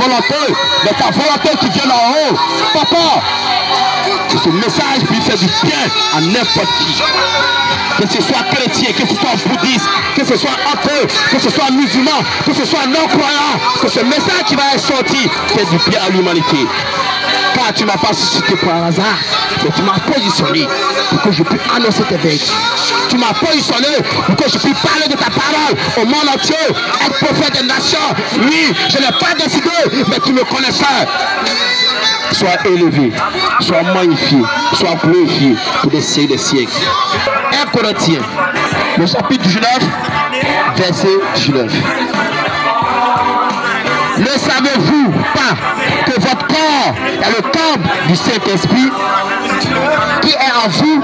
volonté, mais ta volonté qui vient d'en haut. Papa, que ce message puisse faire du bien à n'importe qui. Que ce soit chrétien, que ce soit bouddhiste, que ce soit athée, que ce soit musulman, que ce soit non-croyant, que ce message qui va être sorti fait du bien à l'humanité. Car tu ne m'as pas suscité par hasard, mais tu m'as positionné pour que je puisse annoncer tes veilles. Tu m'as positionné pour que je puisse parler de ta parole au monde entier, être prophète des nations. Oui, je n'ai pas décidé, mais tu me connaissais. Sois élevé, sois magnifié, sois glorifié pour des siècles et des siècles. 1 Corinthiens, le chapitre 19, verset 19. Ne savez-vous pas que votre corps est le temple du Saint-Esprit qui est en vous,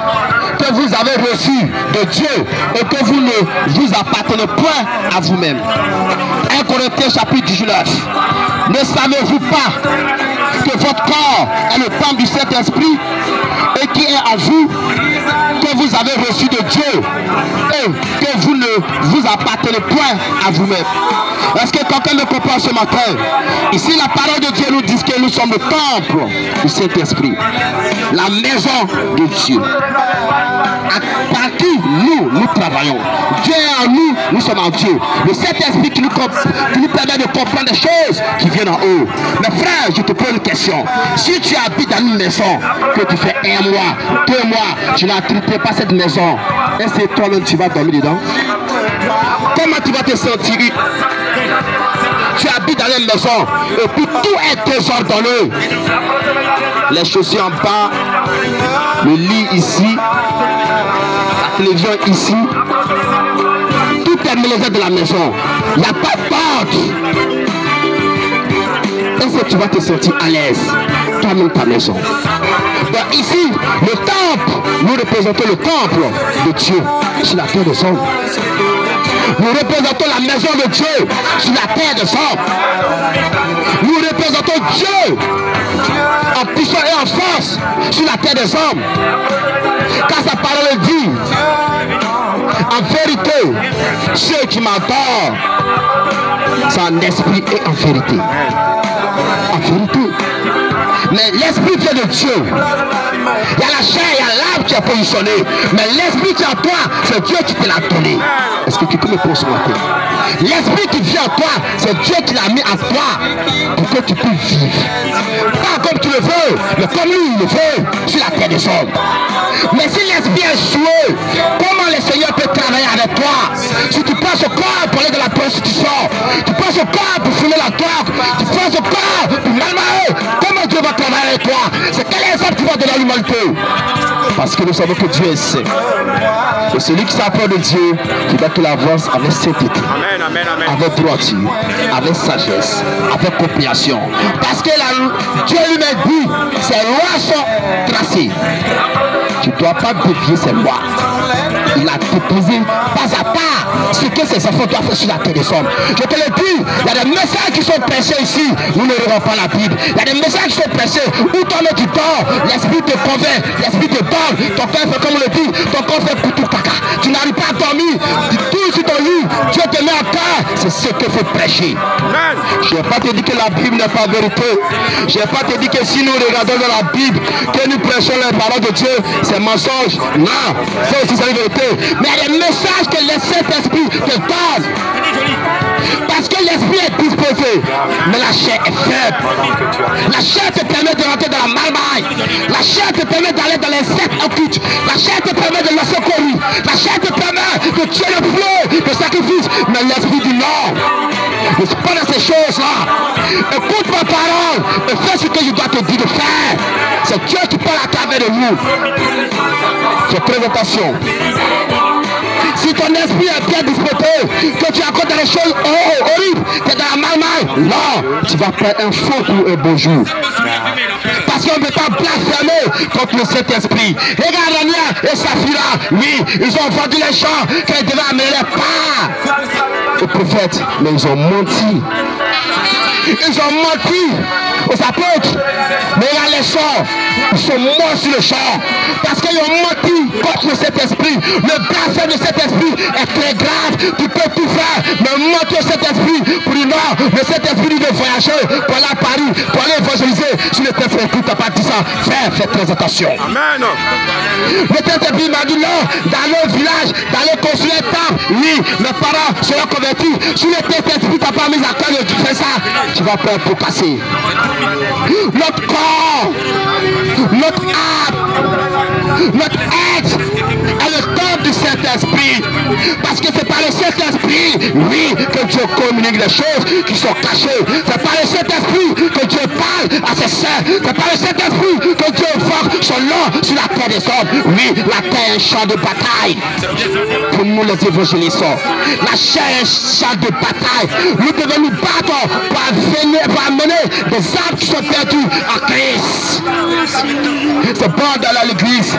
que vous avez reçu de Dieu et que vous ne vous appartenez point à vous-même? 1 Corinthiens chapitre 19. Ne savez-vous pas que votre corps est le temple du Saint-Esprit et qui est en vous, que vous avez reçu de Dieu et que vous ne vous appartenez point à vous-même? Est-ce que quelqu'un me comprend ce matin? Ici, la parole de Dieu nous dit que nous sommes le temple du Saint-Esprit, la maison de Dieu. Par qui nous travaillons. Dieu est en nous, nous sommes en Dieu. Le Saint-Esprit qui nous permet de comprendre des choses qui viennent en haut. Mais frère, je te pose une question. Si tu habites dans une maison, que tu fais 1 mois, 2 mois, tu n'entretiens pas cette maison, est-ce que toi-même tu vas dormir dedans? Comment tu vas te sentir? Tu habites dans une maison et puis tout est désordonné. Les chaussures en bas, le lit ici, la télévision ici, tout est mélangé de la maison. Il n'y a pas d'ordre. Est-ce que tu vas te sentir à l'aise? Toi-même ta maison. Donc ici, le temple, nous représentons le temple de Dieu sur la terre des hommes. Nous représentons la maison de Dieu sur la terre des hommes. Nous représentons Dieu en puissance et en force sur la terre des hommes. Car sa parole dit, en vérité, ceux qui m'adorent, c'est en esprit et en vérité. En vérité. Mais l'esprit vient de Dieu. Il y a la chair, il y a l'âme qui est positionnée. Mais l'esprit qui est en toi, c'est Dieu qui te l'a donné. Est-ce que quelqu'un me pose ce matin? L'esprit qui vient en toi, c'est Dieu qui l'a mis en toi pour que tu puisses vivre. Pas comme tu le veux, mais comme lui il le veut sur la terre des hommes. Mais si l'esprit est souillé, comment le Seigneur peut travailler avec toi? Si tu passes au corps pour aller de la prostitution, tu passes au corps pour fumer la drogue, tu passes au corps pour malmarrer, comment Dieu va travailler avec toi? C'est quel exemple tu vas donner à l'humanité? Parce que nous savons que Dieu est saint. Et celui qui s'approche de Dieu, qui doit qu'il avance avec sainteté, avec droiture, avec sagesse, avec compréhension. Parce que Dieu lui-même dit, ses lois sont tracées. Tu ne dois pas dévier ses lois. Il a déposé pas à pas ce que ses enfants doivent faire sur la terre des hommes. Je te le dis, il y a des messages qui sont prêchés ici, nous ne lirons pas la Bible. Il y a des messages qui sont prêchés où toi tu dors, l'esprit te convainc, l'esprit te donne, ton corps fait comme on le dit, ton corps fait coutou caca. Tu n'arrives pas à dormir, tu tournes sur ton lit, Dieu te met en terre, c'est ce qu'il faut prêcher. Je n'ai pas te dit que la Bible n'est pas vérité. Je n'ai pas te dit que si nous regardons dans la Bible, que nous prêchons les paroles de Dieu, c'est mensonge. Non, c'est aussi la vérité. Mais il y a des messages que le Saint-Esprit te donne. Parce que l'esprit est disposé, mais la chair est faible. La chair te permet de rentrer dans la marmaille. La chair te permet d'aller dans les sectes occultes. La chair te permet de laisser courir. La chair te permet de tuer le flot, de sacrifice. Mais l'esprit dit non. Ne suis pas dans ces choses-là. Écoute ma parole et fais ce que je dois te dire de faire. C'est Dieu qui parle à travers de nous. C'est présentation. Si ton esprit est bien disposé, que tu accordes des choses horribles, tu es dans la marmaille, non, tu vas faire un faux coup et beau jour. Parce qu'on ne peut pas blasphémer contre le Saint-Esprit. Regarde Ania et Saphira, oui, ils ont vendu les champs qu'elles devaient amener les parts au prophète, mais ils ont menti. Ils ont menti aux apôtres. Mais il y a les sorts. Ils sont morts sur le champ. Parce qu'ils ont menti contre cet esprit. Le blasphème de cet esprit est très grave. Tu peux tout faire. Mais mentir cet esprit pour dire non. Mais cet esprit de voyager pour aller à Paris, pour aller évangéliser. Si le test esprit t'a pas dit ça, fais très attention. Amen. Le test esprit m'a dit non. Dans le village, d'aller construire un temple. Oui, mes parents seront convertis. Si le test esprit t'a pas mis à cœur de faire ça, tu vas perdre pour casser. Notre corps, notre âme, notre être est le temple du Saint-Esprit. Parce que c'est par le Saint-Esprit, oui, que Dieu communique les choses qui sont cachées. C'est par le Saint-Esprit que Dieu parle à ses saints. C'est par le Saint-Esprit que Dieu invoque son nom sur la terre des hommes. Oui, la terre est un champ de bataille. Pour nous les évangélistes, la chair est un champ de bataille. Nous devons nous battre pour amener des âmes qui sont perdues à Christ. C'est bon d'aller à l'église,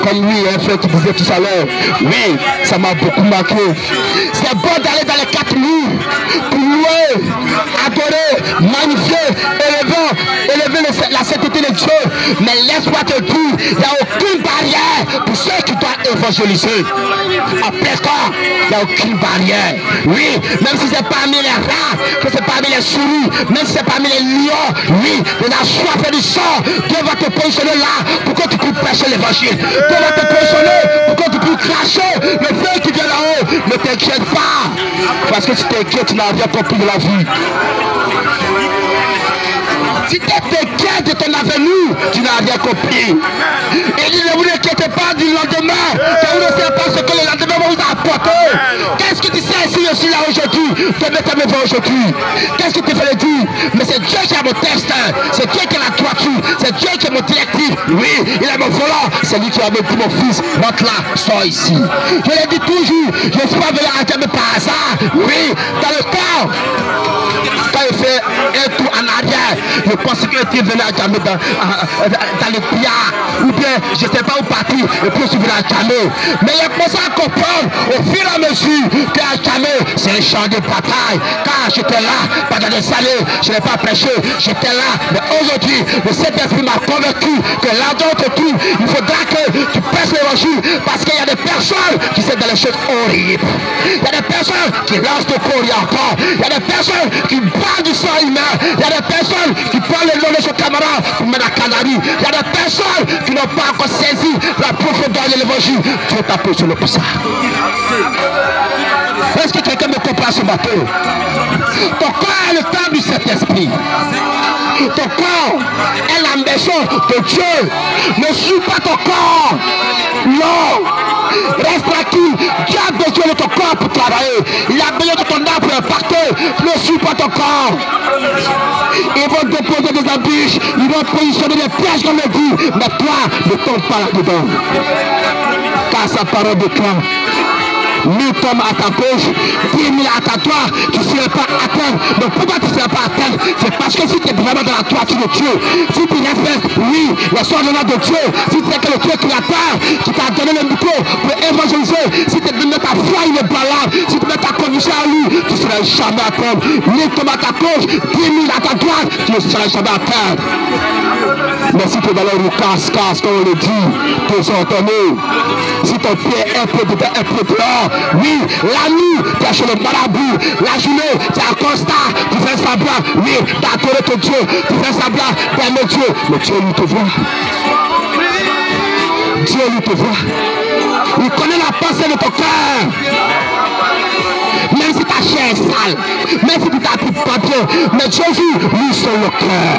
comme lui, un frère qui disait tout à l'heure. Oui, ça m'a beaucoup marqué. C'est bon d'aller dans les quatre murs pour louer, adorer, magnifier, élever la sainteté de Dieu. Mais laisse-moi te dire, il n'y a aucune barrière pour ceux qui doivent évangéliser. En plein corps, il n'y a aucune barrière. Oui, même si c'est parmi les rats, que c'est parmi les souris, même si c'est parmi les lions, oui, on a soif du sang. Dieu va te positionner là pour que tu puisses prêcher l'évangile. Dieu va te positionner pour que tu puisses cracher le feu qui vient là-haut. Ne t'inquiète pas. Parce que si tu t'inquiètes, tu n'as rien compris de la vie. Si tu t'inquiètes de ton avenir, tu n'as rien compris. Et dit, ne vous inquiétez pas du lendemain, car vous ne savez pas ce que le lendemain va vous apporter. Qu'est-ce que tu sais si je suis là aujourd'hui? Demain, tu me vois aujourd'hui. Qu'est-ce que tu fallait dire? Mais c'est Dieu qui a mon destin. C'est Dieu qui a la droiture. C'est Dieu qui est mon directif. Oui, il est mon volant. C'est lui qui a dit, mon fils, rentre là, sors ici. Je l'ai dit toujours, je ne suis pas venu à Dieu par hasard. Oui, dans le temps, quand il fait un tour en arrière, je pense qu'il était venu à Djamé dans le piard, ou bien je ne sais pas où partir, et puis je suis venu à Djamé. Mais il a commencé à comprendre au fur et à mesure qu'à Djamé, c'est un champ de bataille. Car j'étais là pendant des années, je n'ai pas prêché, j'étais là. Mais aujourd'hui, le Saint-Esprit m'a convaincu que là où tu te trouves, il faudra que tu prêches l'évangile, parce qu'il y a des personnes qui sont dans les choses horribles. Il y a des personnes qui lancent de corps encore. Il y a des personnes qui parlent du sang humain. Il y a des personnes qui prennent le nom de son camarade pour mettre la canarie. Il y a des personnes qui n'ont pas encore saisi la profondeur de l'évangile. Dieu t'a positionné pour ça. Est-ce que quelqu'un me comprend ce matin? Ton corps est le temple du Saint-Esprit. Ton corps est la maison de Dieu. Ne suis pas ton corps. Non. Reste tranquille. Dieu a besoin de ton corps pour travailler. Il a besoin de ton âme pour impacter. Ne suis pas ton corps. Ils vont déposer des embûches. Ils vont positionner des pièges comme le dit. Mais toi, ne tombe pas là-dedans. Car sa parole déclare. 1000 tombent à ta gauche, 10 000 à ta droite, tu ne seras pas atteint. Mais pourquoi tu ne seras pas atteint? C'est parce que si tu es vraiment dans la droiture de Dieu, si tu respectes, oui, le ordonnance de Dieu, si tu sais que le Dieu créateur qui t'a donné le micro pour évangéliser, si tu mets ta foi inébranlable, si tu mets ta conviction à lui, tu ne seras jamais atteint. 1000 tombent à ta gauche, 10 000 à ta droite, tu ne seras jamais atteint. Mais si tu es dans le casse, comme on le dit, tu es entonné. Si ton pied est un peu dedans, un peu dehors, oui, la nuit, tu es chez le marabout. La journée, tu es à constat, tu fais semblant, oui, d'adorer ton Dieu, tu fais semblant d'aimer Dieu. Mais Dieu lui te voit. Dieu lui te voit. Il connaît la pensée de ton cœur. Même si ta chair est sale, même si tu t'appuies pas bien, mais Jésus, lui, sur le cœur.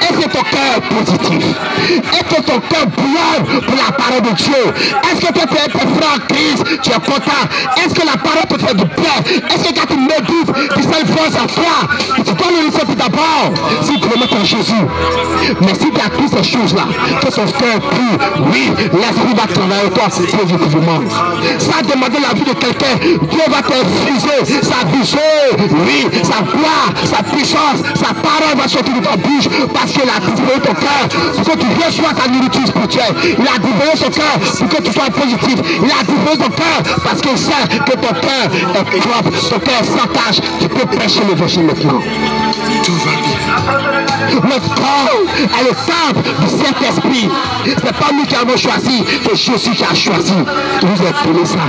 Est-ce que ton cœur est positif? Est-ce que ton cœur brûle pour la parole de Dieu? Est-ce que toi, tu es tes frères en crise, tu es content? Est-ce que la parole te fait du bien? Est-ce que quand tu médites, tu sais une force en toi, tu dois le laisser tout d'abord, si tu le mets en Jésus. Mais si tu as toutes ces choses-là, que ton cœur est pur, oui, l'esprit va travailler toi positivement. Ça demande la vie de quelqu'un, Dieu va t'infuser sa vision, oui, sa gloire, sa puissance, sa parole va sortir de ta bouche, parce qu'il a distribué ton cœur pour que tu reçois sa nourriture spirituelle. Il a distribué son cœur pour que tu sois positif. Il a distribué ton cœur parce qu'il sait que ton cœur est propre, ton cœur est sans tâche. Tu peux prêcher l'évangile maintenant. Notre corps est le temple du Saint-Esprit. Ce n'est pas nous qui avons choisi, c'est Jésus qui a choisi. Il nous a donné ça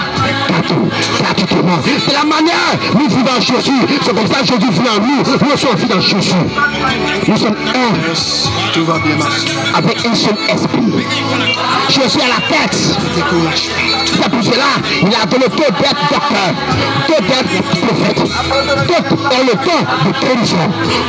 gratuitement. C'est la manière nous vivons en Jésus. C'est comme ça que Jésus vit en nous. Nous sommes vivants en Jésus. Nous sommes un avec un seul esprit. Jésus à la tête. C'est pour cela il a donné deux d'être docteurs, deux d'être prophètes. D'autres ont le don de guérison,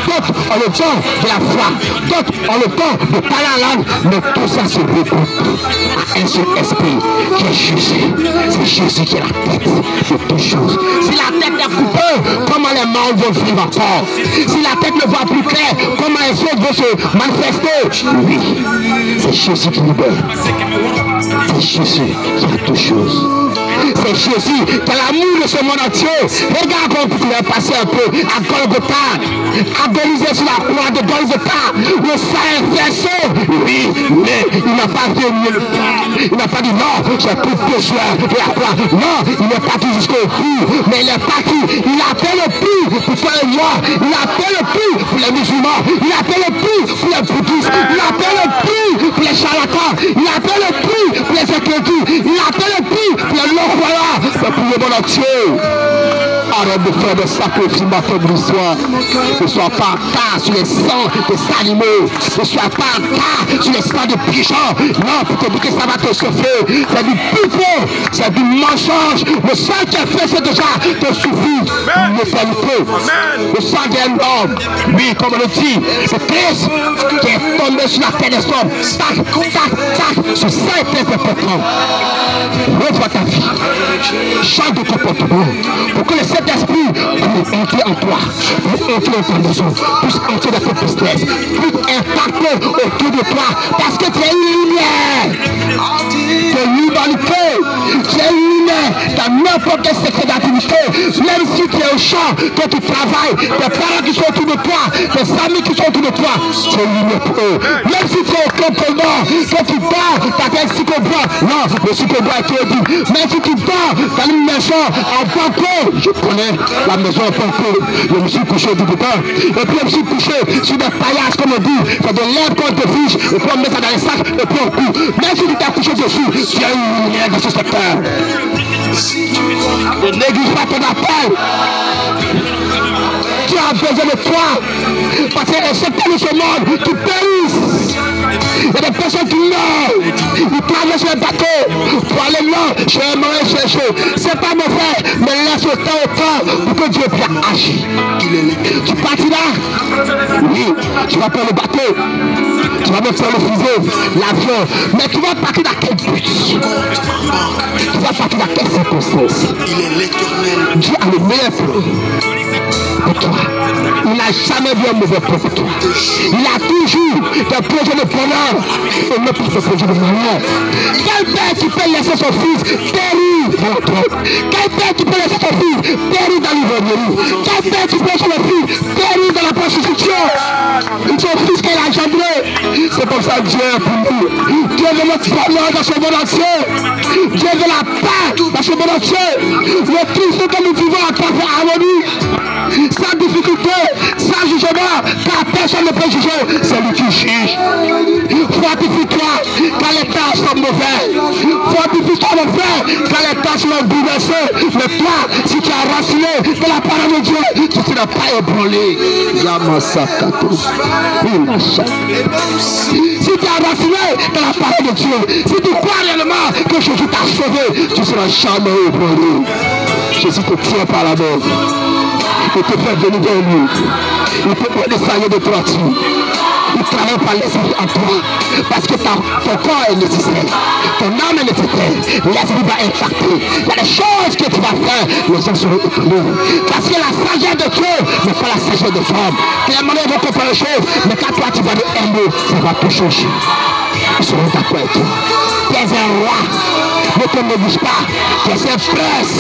d'autres ont le don de la foi, d'autres ont le don de parler en langue, mais tout ça se regroupe à un seul esprit qui est Jésus. C'est Jésus qui est la tête de toutes choses. Si la tête est coupée, comment les membres vont vivre encore? Si la tête ne voit plus clair, comment les autres vont se manifester? Oui, c'est Jésus qui libère. C'est Jésus qui a toutes choses. C'est Jésus qui a l'amour de ce monde entier. Regarde comment tu vas passer un peu à Golgotha, agonisé sur la croix de Golgotha. Le sang est versé. Oui, mais il n'a pas dit il n'a pas dit non, j'ai plus besoin de la croix. Non, il n'est pas dit jusqu'au bout, mais il est parti. Il a fait le prix pour toi et moi. Il a fait le prix pour les musulmans. Il a fait le prix pour les bouddhistes. Il a fait le prix pour les charlatans. Il a fait le prix pour les incrédules. Il a fait le prix pour les non-croyants. C'est pour le monde entier. Arrête de faire des sacrifices matin de l'histoire. Ne sois pas en cas sur les sangs des animaux. Ne sois pas en cas sur les sangs des pigeons. Non, pour te dire que ça va te souffrir. C'est du pipeau, c'est du mensonge. Le sang qui a fait, c'est déjà te suffit. Ne pas le peu. Le sang d'un homme, oui, comme on le dit, c'est Christ qui est tombé sur la terre des hommes. Tac, tac, tac. Ce sang est très important. Revois ta vie. Change de comportement. Pour que le Saint-Esprit puisse entrer en toi, puisse entrer dans ta maison, puisse entrer dans ton business, puisse impacter autour de toi. Parce que tu es une lumière. Tu es l'humanité. Tu es une lumière dans n'importe quel secteur d'activité. Même si tu es au champ, que tu travailles, tes parents qui sont autour de toi, tes amis qui sont autour de toi, tu es une lumière pour eux. Même si tu es au campement, que tu dors dans un psychobois, non, le psychobois est tout dit. Même si tu dors dans une maison en banco, je connais la maison en banco, je me suis couché du dedans, et puis je me suis couché sur des paillasses comme on dit, c'est de l'herbe qu'on te fiche, et puis on met ça dans les sacs, et puis on coud. Même si tu t'es couché dessus, tu as une lumière dans ce secteur. Ne néglige pas ton appel. Tu as besoin de toi. Parce que le secteur de ce monde, tu périsses. Il y a des personnes qui meurent. Ils traversent le bateau pour aller là. J'aimerais chercher. C'est pas mauvais, mais laisse le temps au temps pour que Dieu puisse agir. Tu partiras. Oui, tu vas prendre le bateau. Tu vas même faire le fuseau, l'avion. Mais tu vas partir dans quel but? Tu vas partir dans quelle circonstance? Dieu a le meilleur plan pour toi. Il n'a jamais vu un mauvais plan pour toi. Il a toujours des projets de bonheur et non pas des projets de malheur. Quel père qui peut laisser son fils périr dans la drogue? Quel père qui peut laisser son fils périr dans l'ivronerie? Quel père qui peut laisser son fils périr dans la prostitution? Son fils qu'il a engendré. C'est comme ça que Dieu est pour nous. Dieu veut notre bonheur dans ce monde entier. Dieu veut la paix dans ce monde entier. Le Christ que nous vivons en parfaite harmonie, sans difficulté, sans jugement, car personne ne peut juger, c'est lui qui juge. Fortifie-toi quand les temps sont mauvais. Fortifie-toi le frère quand les temps sont bouleversés. Mais toi, si tu as raciné de la parole de Dieu, tu ne seras pas ébranlé. Si tu as raciné de la parole de Dieu, si tu crois réellement que Jésus t'a sauvé, tu ne seras jamais ébranlé. Jésus te tient par la main. Il te fait venir vers lui. Il te prend des saillots de droiture. Il travaille par l'esprit en toi. Parce que ton corps est nécessaire. Ton âme est nécessaire. L'esprit va impacter. Il y a des choses que tu vas faire. Les gens seront étonnés. Parce que la sagesse de Dieu n'est pas la sagesse des hommes. Les manières vont comprendre les choses. Mais quand toi tu vas de un mot, ça va tout changer. Ils seront d'accord avec toi. Tu es un roi. Ne te néglige pas. Tu es un prince.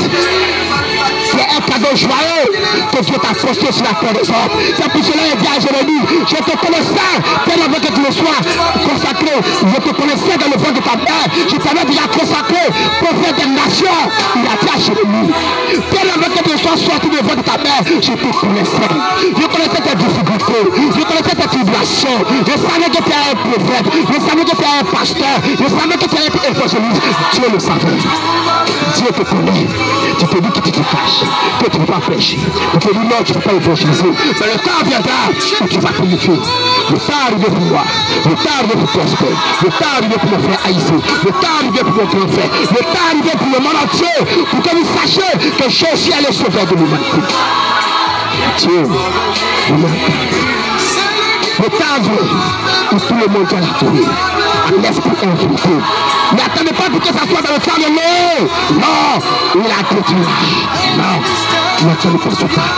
C'est un cadeau joyeux que Dieu t'a posté sur la terre des hommes. C'est pour cela qu'il dit à Jérémie, je te connais ça, bien avant que tu le sois consacré. Je te connaissais dans le ventre de ta mère. Je t'avais déjà consacré, prophète des nations. Il a dit à Jérémie, bien avant que tu sois sorti du ventre de ta mère, je te connaissais. Je connaissais tes difficultés. Je connaissais tes tribulations. Je savais que tu es un prophète. Je savais que tu es un pasteur. Je savais que tu es un évangéliste. Dieu le savait. Dieu te connaît. Tu te dis que tu te caches, que tu ne peux pas prêcher. Tu te dis non, tu ne peux pas évangéliser. Mais le temps viendra où tu vas purifier. Le temps arrivé pour moi. Le temps arrivé pour prospérer. Le temps arrivé pour me faire haïsser. Le temps arrivé pour mon grand frère. Le temps arrivé pour le monde entier. Pour que vous sachiez que Jésus est le sauveur de l'humanité. Dieu, le temps vient où tout le monde doit l'adorer. En esprit invité. N'attendez pas pour que ça soit dans le temps de l'eau. Non, il a tout non, n'attendez pas ce temps.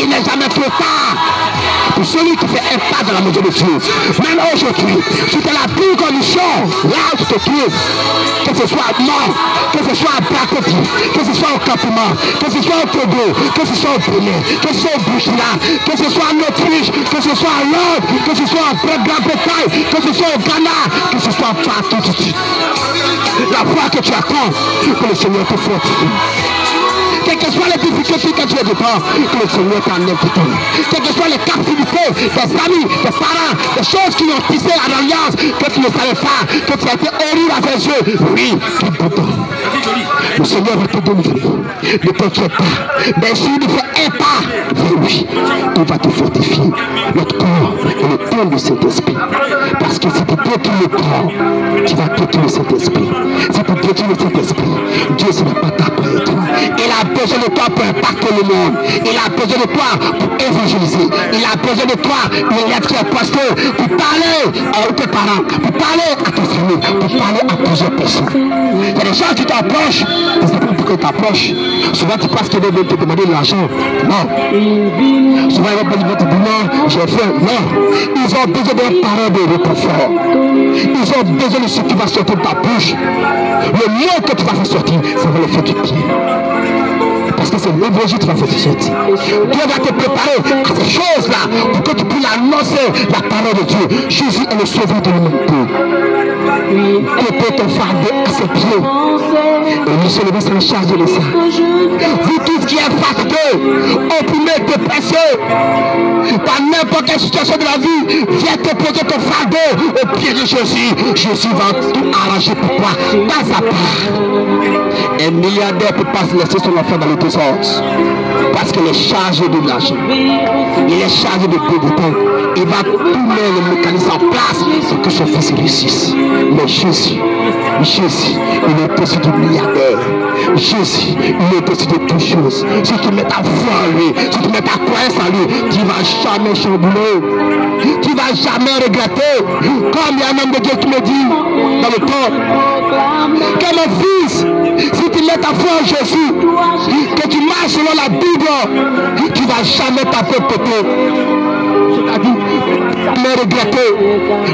Il n'est jamais trop tard. Pour celui qui fait un pas dans la maison de Dieu, même aujourd'hui, si tu as la pire condition, là où tu te trouves, que ce soit à Nord, que ce soit à Bracoti, que ce soit au Campement, que ce soit au Togo, que ce soit au Bénin, que ce soit au Burkina, que ce soit en Autriche, que ce soit à Londres, que ce soit en Grande-Bretagne, que ce soit au Ghana, que ce soit partout ici. La foi que tu attends, que le Seigneur te fortifie. Quelles que soient les difficultés que tu es dedans, que le Seigneur t'enlève du temps. Quelles que soient les captivités, des amis, des parents, des choses qui ont tissé en alliance, que tu ne savais pas, que tu as été horrible à ses yeux. Oui, tout dedans. Le Seigneur va te délivrer. Ne t'inquiète pas. Mais s'il nous fait un pas vers lui, il va te fortifier. Notre corps est le temple du Saint-Esprit. Parce que si tu détruis le corps, tu vas détruire le Saint-Esprit. Si tu détruis le Saint-Esprit, Dieu ne sera pas ta près toi. Il a besoin de toi pour impacter le monde. Il a besoin de toi pour évangéliser. Il a besoin de toi, il est très pasteur, pour parler à tes parents, pour parler à ta famille, pour parler à plusieurs personnes. Il y a des gens qui t'approchent, tu ne sais pas pourquoi ils t'approchent. Souvent tu penses qu'ils veulent te demander de l'argent. Non. Souvent ils vont te dire non, j'ai fait. Non. Ils ont besoin d'un parent de réconfort. Ils ont besoin de ce qui va sortir de ta bouche. Le mot que tu vas faire sortir, ça va le faire du pied. Parce que c'est l'évangile qui va faire sortir. Dieu va te préparer à ces choses-là pour que tu puisses annoncer la parole de Dieu. Jésus est le sauveur de l'humanité. Côté ton fardeau à ses pieds. Et lui se lever sans charge de ça. Vous tous qui êtes fatigués, opprimés, dépressés, par n'importe quelle situation de la vie, viens te poser ton fardeau au pied de Jésus. Jésus va tout arranger pour toi, dans sa part. Un milliardaire ne peut pas se laisser son enfant dans le désordre. Parce qu'il est chargé de l'argent. Il est chargé de peu de temps. Il va tout mettre le mécanisme en place pour que son fils réussisse. Mais Jésus, il est au-dessus du milliardaire. Jésus, il est au-dessus de toutes choses. Si tu mets ta foi en lui, si tu mets ta croyance en lui, tu ne vas jamais chambouler. Tu ne vas jamais regretter. Comme il y a un homme de Dieu qui me dit dans le temps, que mon fils, si tu mets ta foi en Jésus, que tu marches selon la Bible, tu ne vas jamais taper côté. C'est-à-dire, jamais regretter.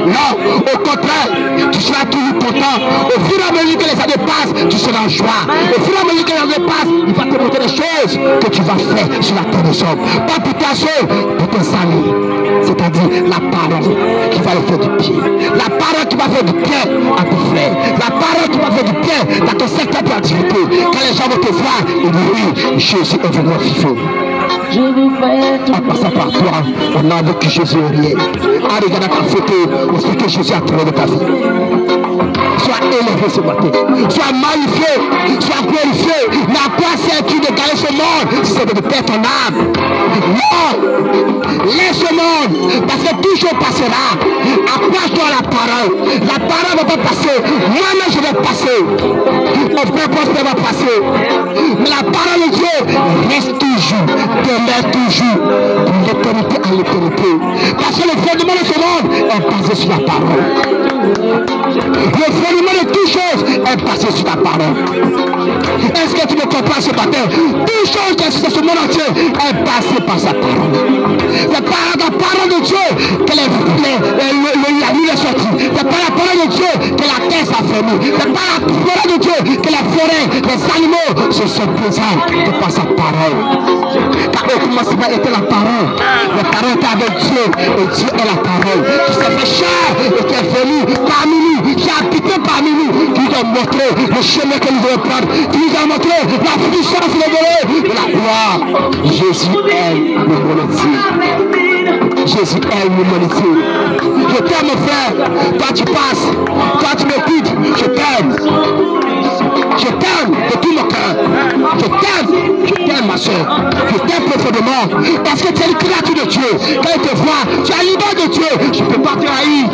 Non, au contraire, tu seras toujours content. Au fur et à mesure que les années passent, tu seras en joie. Au fur et à mesure que les années passent, il va te montrer des choses que tu vas faire sur la terre des hommes. Pas pour ta soeur, pour ton salut. C'est-à-dire la parole qui va le faire du bien. La parole qui va faire du bien à tes frères. La parole qui va faire du bien dans ton secteur d'activité. Quand les gens vont te voir, ils disent oui, Jésus est venu vivre. En passant par toi, on a vécu Jésus au réel. En regardant ta photo, on sait que Jésus a travers de ta vie. Sois élevé ce matin, sois magnifié, sois glorifié. Mais à quoi sert-tu de gagner ce monde si c'est de perdre ton âme? Non, laisse ce monde, parce que tout chose passera. Accroche-toi à la parole. La parole va pas passer. Moi-même je vais passer. Mon frère prospère va passer. Mais la parole de Dieu reste toujours, demeure toujours, de l'éternité à l'éternité. Parce que le fondement de ce monde est basé sur la parole. Le fondement de toutes choses est passé sur ta parole. Est-ce que tu me comprends ce matin? Toutes choses qui existent sur le monde entier est passé par sa parole. C'est par la parole de Dieu que la nuit est sortie. C'est par la parole de Dieu que la terre s'est fermée. C'est par la parole de Dieu que les forêts, les animaux se sont présents. C'est par sa parole. Car au commencement était la parole. La parole était avec Dieu et Dieu est la parole. Qui s'est fait chair et qui est venu parmi nous, qui a habité parmi nous, qui nous a montré le chemin que nous devons prendre, qui nous a montré la puissance de la gloire. Jésus est l'humanité. Jésus est l'humanité. Je t'aime mon frère. Toi tu passes, toi tu m'écoutes, je t'aime. Je t'aime de tout mon cœur. Je t'aime ma soeur. Je t'aime profondément. Parce que tu es une créature de Dieu. Quand il te voit, tu es l'image de Dieu. Je ne peux pas te haïr.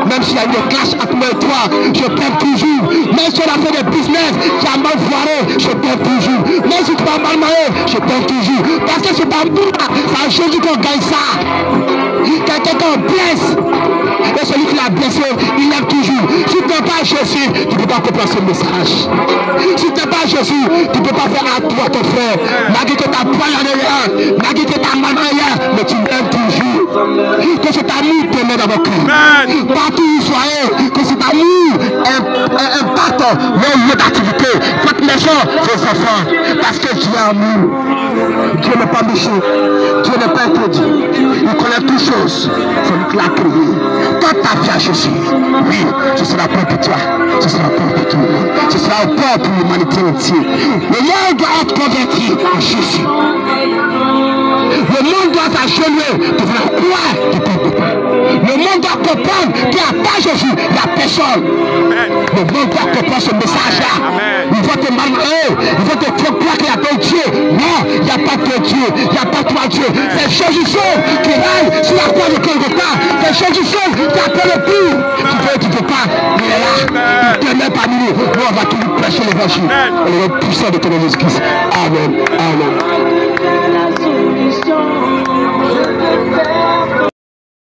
Même s'il y a une clash entre moi et toi, je t'aime toujours. Même si on a fait des business, tu as mal foiré, je t'aime toujours. Même si tu as mal marié, je t'aime toujours. Parce que c'est pas moi, c'est à Jésus qu'on gagne ça. Quelqu'un qu'on blesse. Et celui qui l'a blessé, il l'aime toujours. Si tu n'es pas Jésus, tu ne peux pas comprendre ce message. Si tu n'es pas Jésus, tu ne peux pas faire à toi ton frère. Malgré que tu as poignardé rien, malgré que tu as mal rien, mais tu l'aimes toujours. Que cet amour te met dans mon cœur. Partout où vous soyez, que cet amour impacte leur lieu d'activité, votre maison, vos enfants. Parce que Dieu est amour. Dieu n'est pas méchant. Dieu n'est pas interdit. Il connaît toutes choses. C'est lui qui l'a créé. Donne ta vie à Jésus. Oui, ce sera bon pour toi. Ce sera bon pour tout le monde. Ce sera bon pour l'humanité entière. Le monde doit être converti à Jésus. Le monde doit s'agenouiller devant la croix de ton papa. Le monde doit comprendre qu'il n'y a pas Jésus, il n'y a personne. Le monde doit comprendre ce message-là. Ils vont te malmener, ils vont te faire croire qu'il y a ton Dieu. Non, il n'y a pas ton Dieu, il n'y a pas toi Dieu. C'est Jésus qui règne sur la croix de Golgotha. C'est Jésus qui appelle le pire. Tu veux, tu ne peux pas, il est là. Il te met parmi nous. Nous, on va toujours prêcher l'évangile. Et le puissant de ton Jésus-Christ. Amen. Amen.